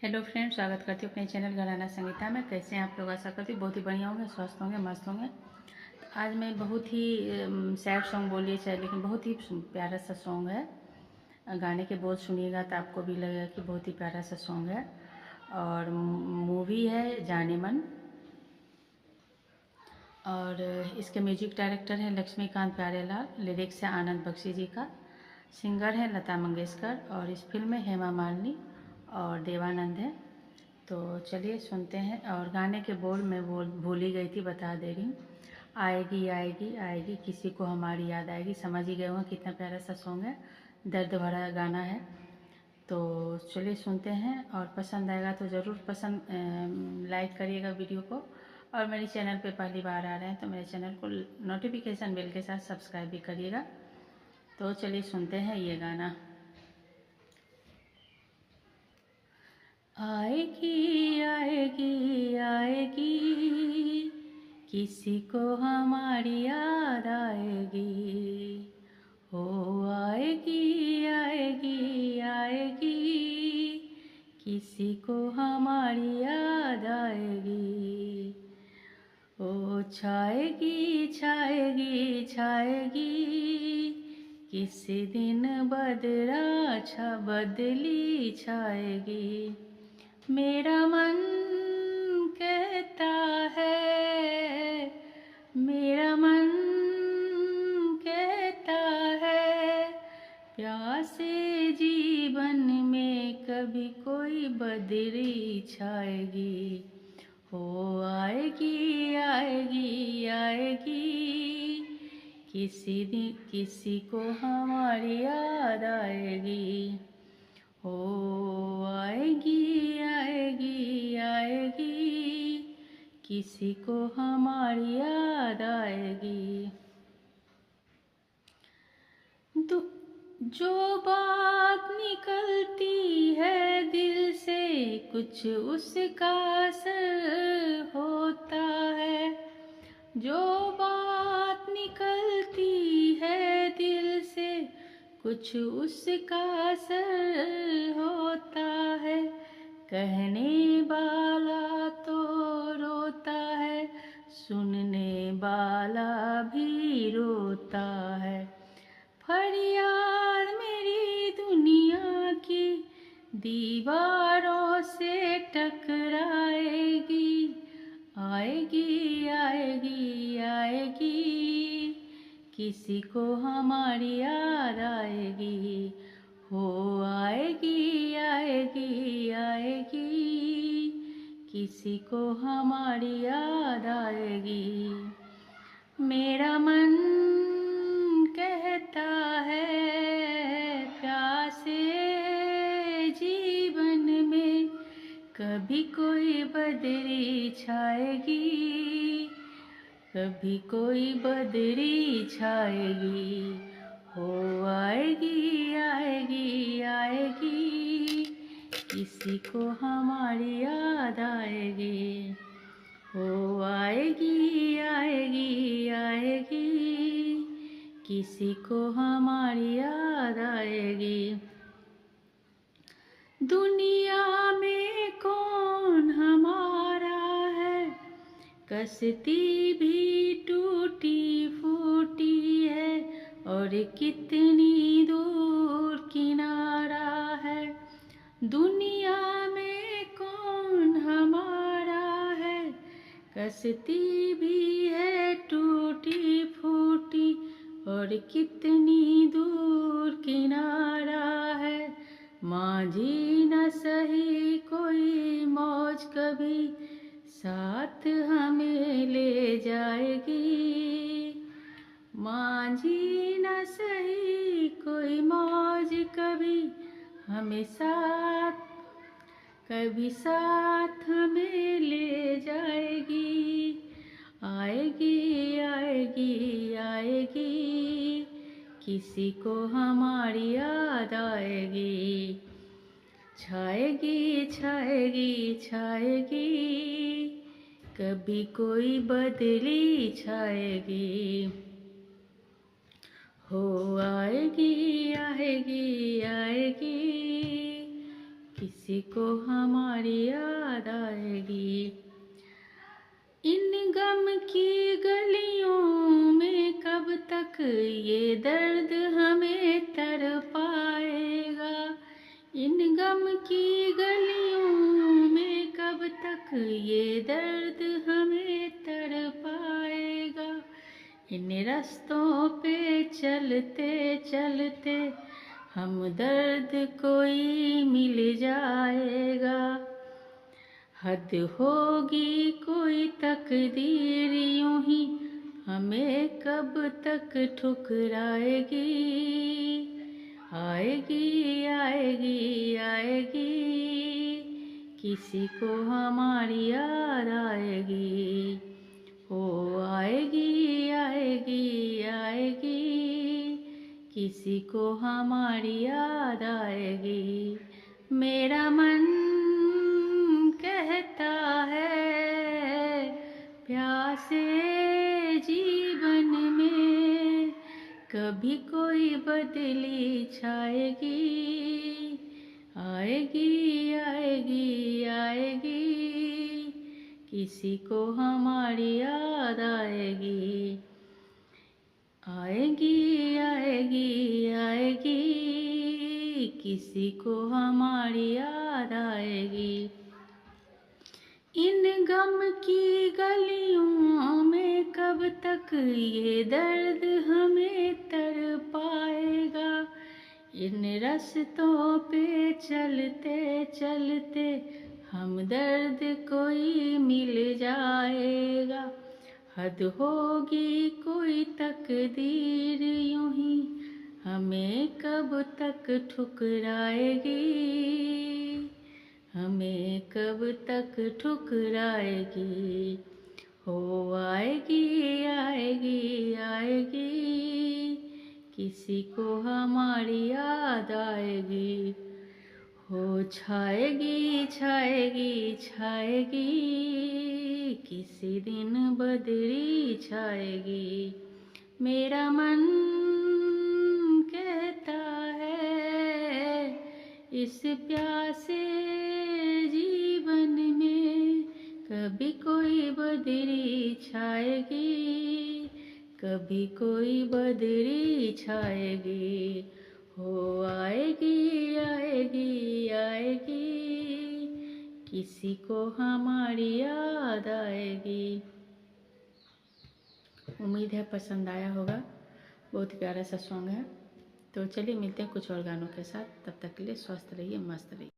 Hello friends, स्वागत करती हूँ अपने चैनल घराना संगीता में। कैसे हैं आप लोग? आशा करती हूँ बहुत ही बढ़िया होंगे, स्वस्थ होंगे, मस्त होंगे। तो आज मैं बहुत ही सैड सॉन्ग बोलिए चाहे, लेकिन बहुत ही प्यारा सा सॉन्ग है। गाने के बोल सुनिएगा तो आपको भी लगेगा कि बहुत ही प्यारा सा सॉन्ग है। और मूवी है जाने मन। और इसके म्यूजिक डायरेक्टर हैं लक्ष्मीकांत प्यारेलाल, लिरिक्स है आनंद बख्शी जी का, सिंगर है लता मंगेशकर, और इस फिल्म में हेमा मालिनी और देवानंद है। तो चलिए सुनते हैं। और गाने के बोल मैं भूल ही गई थी, बता दे रही हूँ। आएगी आएगी आएगी किसी को हमारी याद आएगी। समझ ही गए होंगे कितना प्यारा सा सॉन्ग है, दर्द भरा गाना है। तो चलिए सुनते हैं, और पसंद आएगा तो ज़रूर पसंद लाइक करिएगा वीडियो को। और मेरे चैनल पे पहली बार आ रहे हैं तो मेरे चैनल को नोटिफिकेशन बेल के साथ सब्सक्राइब भी करिएगा। तो चलिए सुनते हैं ये गाना। आएगी आएगी आएगी किसी को हमारी याद आएगी। हो आएगी आएगी आएगी किसी को हमारी याद आएगी। ओ छाएगी छाएगी छाएगी किसी दिन बदरा छा बदली छाएगी। मेरा मन कहता है, मेरा मन कहता है, प्यासे जीवन में कभी कोई बदरी छाएगी। हो आएगी आएगी आएगी किसी दिन किसी को हमारी याद आएगी। हो आएगी आएगी आएगी किसी को हमारी याद आएगी। जो बात निकलती है दिल से कुछ उसका असर होता है। जो बात निकलती है दिल से कुछ उसका असर होता है। कहने वाला तो रोता है, सुनने वाला भी रोता है। फरियाद मेरी दुनिया की दीवारों से टकराएगी। आएगी आएगी आएगी किसी को हमारी याद आएगी। हो आएगी आएगी आएगी किसी को हमारी याद आएगी। मेरा मन कहता है, प्यासे जीवन में कभी कोई बदरी छाएगी, कभी कोई बदरी छाएगी। हो आएगी आएगी आएगी किसी को हमारी याद आएगी। हो आएगी आएगी आएगी किसी को हमारी याद आएगी। दुनिया में कौन हमारा है, कश्ती भी टूटी फूटी है, और कितनी दूर किनारा है। दुनिया में कौन हमारा है, कश्ती भी है टूटी फूटी, और कितनी दूर किनारा है। माझी न सही कोई मौज कभी साथ हमें ले जाएगी। माझी न सही कोई मौज कभी हमें साथ, कभी साथ हमें ले जाएगी। आएगी आएगी आएगी किसी को हमारी याद आएगी। छाएगी छाएगी छाएगी कभी कोई बदली छाएगी। हो आएगी आएगी आएगी किसी किसी को हमारी याद आएगी। इन गम की गलियों में कब तक ये दर्द हमें तड़पाएगा। इन गम की गलियों में कब तक ये दर्द हमें तड़पाएगा। इन रास्तों पे चलते चलते हम दर्द कोई मिल जाएगा। हद होगी कोई तकदीर यूं ही हमें कब तक ठुकराएगी। आएगी आएगी आएगी, किसी को हमारी याद आएगी। ओ आएगी आएगी आएगी, किसी को हमारी याद आएगी। मेरा मन कहता है प्यासे जीवन में कभी कोई बदली छाएगी। आएगी आएगी आएगी, किसी को हमारी याद आएगी। आएगी आएगी आएगी, किसी को हमारी याद आएगी। इन गम की गलियों में कब तक ये दर्द हमें तड़पाएगा। इन रास्तों पे चलते चलते हम दर्द कोई मिल जाएगा। हद होगी कोई तकदीर यूं ही हमें कब तक ठुकराएगी। हमें कब तक ठुकराएगी। हो आएगी आएगी आएगी, किसी को हमारी याद आएगी। हो छाएगी छाएगी छाएगी, किसी दिन बदली छाएगी। मेरा मन कहता है इस प्यासे जीवन में कभी कोई बदली छाएगी। कभी कोई बदली छाएगी। हो आएगी आएगी आएगी, किसी को हमारी याद आएगी। उम्मीद है पसंद आया होगा। बहुत प्यारा सा सॉन्ग है। तो चलिए मिलते हैं कुछ और गानों के साथ। तब तक के लिए स्वस्थ रहिए, मस्त रहिए।